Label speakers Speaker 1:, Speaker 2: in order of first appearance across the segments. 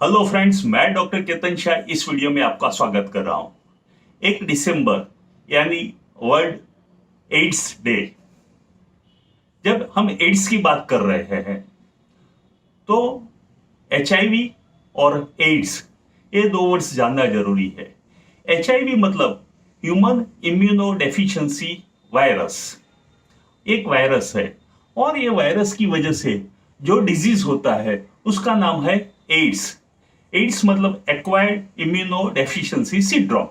Speaker 1: Hello friends, मैं doctor Ketan Shah इस video में आपका स्वागत कर रहा हूं। 1 दिसंबर यानी वर्ल्ड एड्स डे। जब हम एड्स की बात कर रहे हैं तो एचआईवी और एड्स, ये दो वर्ड्स जानना जरूरी है। एचआईवी मतलब ह्यूमन इम्यूनो डेफिशिएंसी वायरस, एक वायरस है और ये वायरस की वजह से जो डिजीज होता है उसका नाम है एड्स। एड्स मतलब एक्वायर्ड इम्यूनो डेफिशिएंसी सिंड्रोम।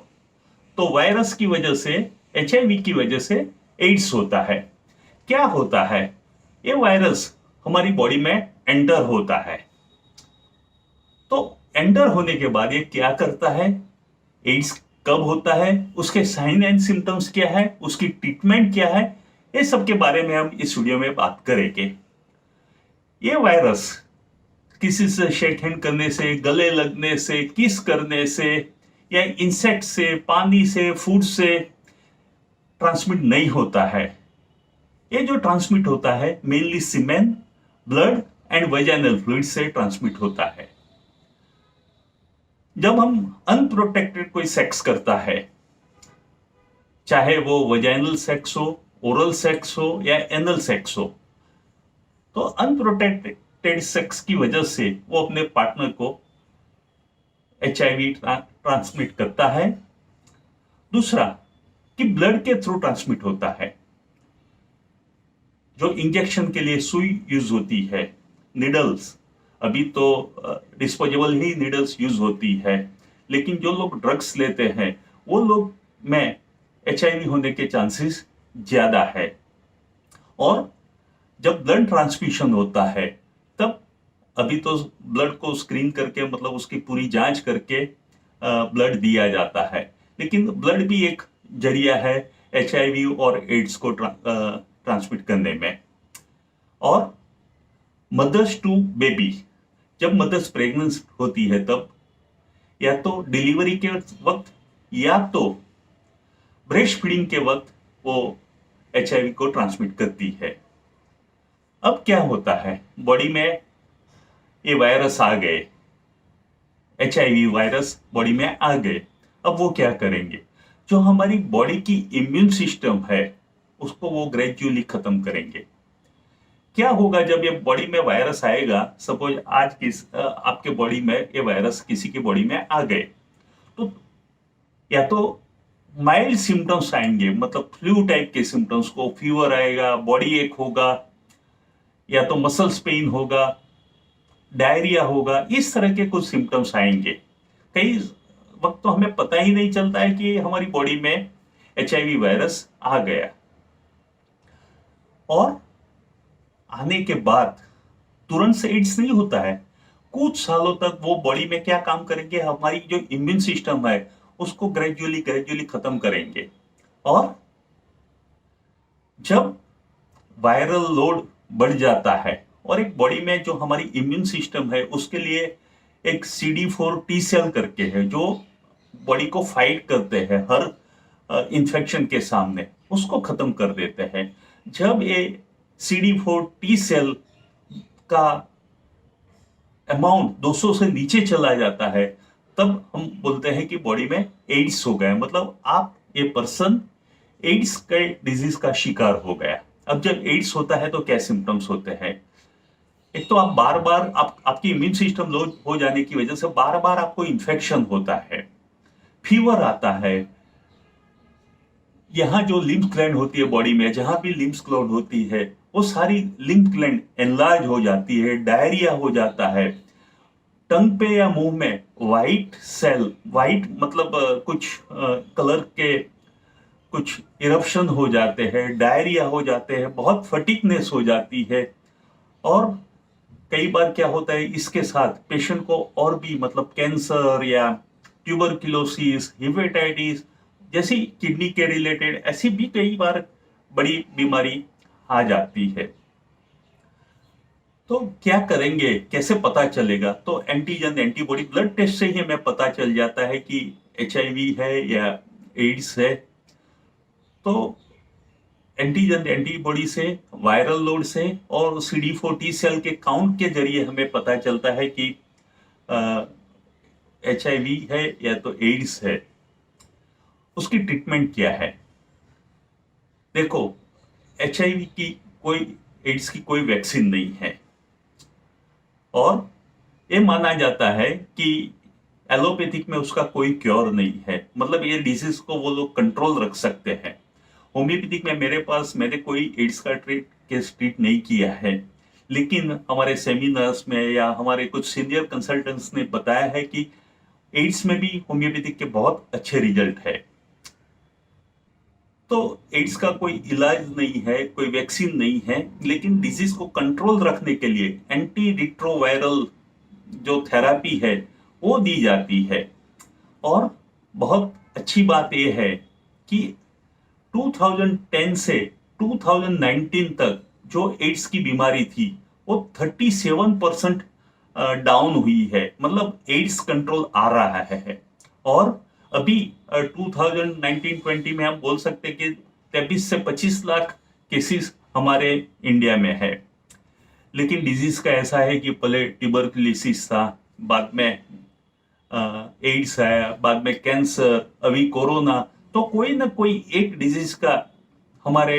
Speaker 1: तो वायरस की वजह से, एचआईवी की वजह से एड्स होता है। क्या होता है? ये वायरस हमारी बॉडी में एंटर होता है। तो एंटर होने के बाद ये क्या करता है, एड्स कब होता है, उसके साइन एंड सिम्टम्स क्या है, उसकी ट्रीटमेंट क्या है, ये सब के बारे में हम इस वीडियो में बात करेंगे। ये वायरस किसी से शेक हैंड करने से, गले लगने से, किस करने से या इंसेक्ट से, पानी से, फूड से ट्रांसमिट नहीं होता है। ये जो ट्रांसमिट होता है mainly semen, blood and vaginal fluid से ट्रांसमिट होता है। जब हम अनप्रोटेक्टेड कोई सेक्स करता है, चाहे वो वेजाइनल सेक्स हो, ओरल सेक्स हो या एनल सेक्स हो, तो अनप्रोटेक्टेड सेक्स की वजह से वो अपने पार्टनर को एचआईवी ट्रांसमिट करता है। दूसरा कि ब्लड के थ्रू ट्रांसमिट होता है। जो इंजेक्शन के लिए सुई यूज होती है, निडल्स, अभी तो डिस्पोजेबल ही निडल्स यूज होती है, लेकिन जो लोग ड्रग्स लेते हैं वो लोग में एचआईवी होने के चांसेस ज्यादा है। और जब ब्लड ट्रांसफ्यूजन होता है तब, अभी तो ब्लड को स्क्रीन करके, मतलब उसकी पूरी जांच करके ब्लड दिया जाता है, लेकिन ब्लड भी एक जरिया है एचआईवी और एड्स को ट्रांसमिट करने में। और मदर्स टू बेबी, जब मदर्स प्रेग्नेंट होती है तब, या तो डिलीवरी के वक्त या तो ब्रेस्ट फीडिंग के वक्त वो एचआईवी को ट्रांसमिट करती है। अब क्या होता है, बॉडी में ये वायरस आ गए, एचआईवी वायरस बॉडी में आ गए। अब वो क्या करेंगे, जो हमारी बॉडी की इम्यून सिस्टम है उसको वो ग्रेजुअली खत्म करेंगे। क्या होगा जब ये बॉडी में वायरस आएगा, सपोज आज आपके बॉडी में ये वायरस किसी की बॉडी में आ गए, तो या तो माइल्ड सिम्टम्स आएंगे, मतलब फ्लू टाइप के सिम्टम्स, को फीवर आएगा, बॉडी एक होगा, या तो मसल्स पेन होगा, डायरिया होगा, इस तरह के कुछ सिम्टम्स आएंगे। कई वक्त तो हमें पता ही नहीं चलता है कि हमारी बॉडी में एचआईवी वायरस आ गया। और आने के बाद तुरंत से एड्स नहीं होता है, कुछ सालों तक वो बॉडी में क्या काम करेंगे, हमारी जो इम्यून सिस्टम है उसको ग्रेजुअली ग्रेजुअली खत्म करेंगे। और जब वायरल लोड बढ़ जाता है और एक बॉडी में जो हमारी इम्यून सिस्टम है उसके लिए एक CD4 टी सेल करके है, जो बॉडी को फाइट करते हैं हर इंफेक्शन के सामने, उसको खत्म कर देते हैं। जब ये CD4 टी सेल का अमाउंट 200 से नीचे चला जाता है, तब हम बोलते हैं कि बॉडी में एड्स हो गया, मतलब आप, ये पर्सन एड्स के डिजीज का शिकार हो गया। अब जब एड्स होता है तो क्या सिम्टम्स होते हैं? एक तो आप बार बार, आपकी इम्यून सिस्टम लो हो जाने की वजह से बार बार आपको इन्फेक्शन होता है, फीवर आता है, यहाँ जो लिम्फ ग्लैंड होती है बॉडी में, जहां भी लिम्फ ग्लैंड होती है वो सारी लिम्फ ग्लैंड एनलार्ज हो जाती है, डायरिया हो जाता है, टंग पे या मुंह में वाइट सेल, वाइट मतलब कुछ कलर के कुछ इरप्शन हो जाते हैं, डायरिया हो जाते हैं, बहुत फटीकनेस हो जाती है। और कई बार क्या होता है, इसके साथ पेशेंट को और भी, मतलब कैंसर या ट्यूबरक्लोसिस, हेपेटाइटिस जैसी किडनी के रिलेटेड ऐसी भी कई बार बड़ी बीमारी आ जाती है। तो क्या करेंगे, कैसे पता चलेगा? तो एंटीजन एंटीबॉडी ब्लड टेस्ट से ही हमें पता चल जाता है कि एचआईवी है या एड्स है। तो एंटीजन एंटीबॉडी से, वायरल लोड से और CD4 टी सेल के काउंट के जरिए हमें पता चलता है कि HIV है या तो एड्स है, उसकी ट्रीटमेंट क्या है? देखो, HIV की कोई, एड्स की कोई वैक्सीन नहीं है, और ये माना जाता है कि एलोपैथिक में उसका कोई क्योर नहीं है, मतलब ये डिजीज को वो लोग कंट्रोल रख सकते हैं। होम्योपैथिक में मैंने कोई एड्स का केस ट्रीट नहीं किया है, लेकिन हमारे सेमिनार्स में या हमारे कुछ सीनियर कंसल्टेंट्स ने बताया है कि एड्स में भी होम्योपैथिक के बहुत अच्छे रिजल्ट है। तो एड्स का कोई इलाज नहीं है, कोई वैक्सीन नहीं है, लेकिन डिजीज को कंट्रोल रखने के लिए एंटी रिट्रोवायरल जो थेरापी है वो दी जाती है। और बहुत अच्छी बात यह है कि 2010 से 2019 तक जो एड्स की बीमारी थी वो 37% डाउन हुई है, मतलब एड्स कंट्रोल आ रहा है। और अभी 2019-20 में हम बोल सकते हैं कि 23 से 25 लाख केसेस हमारे इंडिया में है। लेकिन डिजीज का ऐसा है कि पहले ट्यूबरकुलोसिस था, बाद में एड्स है, बाद में कैंसर, अभी कोरोना। तो कोई ना कोई एक डिजीज का हमारे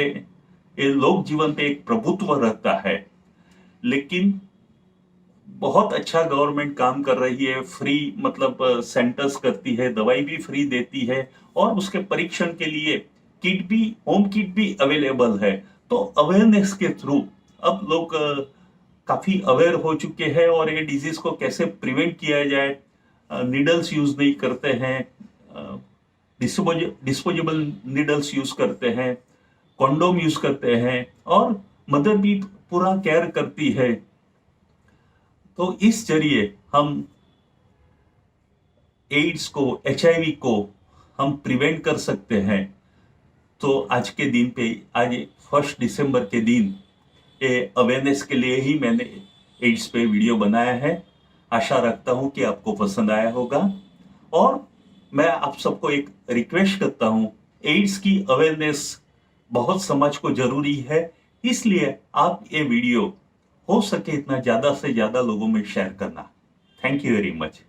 Speaker 1: लोक जीवन पे एक प्रभुत्व रहता है। लेकिन बहुत अच्छा गवर्नमेंट काम कर रही है, फ्री मतलब सेंटर्स करती है, दवाई भी फ्री देती है, और उसके परीक्षण के लिए किट भी, होम किट भी अवेलेबल है। तो अवेयरनेस के थ्रू अब लोग काफी अवेयर हो चुके हैं, और ये डिजीज को कैसे प्रिवेंट किया जाए, नीडल्स यूज नहीं करते हैं, डिस्पोजेबल नीडल्स यूज करते हैं, कॉन्डोम यूज करते हैं, और मदर भी पूरा केयर करती है। तो इस जरिए हम एड्स को, HIV को हम प्रिवेंट कर सकते हैं। तो आज के दिन पे, आज 1 दिसंबर के दिन, ये अवेयरनेस के लिए ही मैंने एड्स पे वीडियो बनाया है। आशा रखता हूं कि आपको पसंद आया होगा, और मैं आप सबको एक रिक्वेस्ट करता हूं, एड्स की अवेयरनेस बहुत समाज को जरूरी है, इसलिए आप ये वीडियो हो सके इतना ज्यादा से ज्यादा लोगों में शेयर करना। Thank you very much.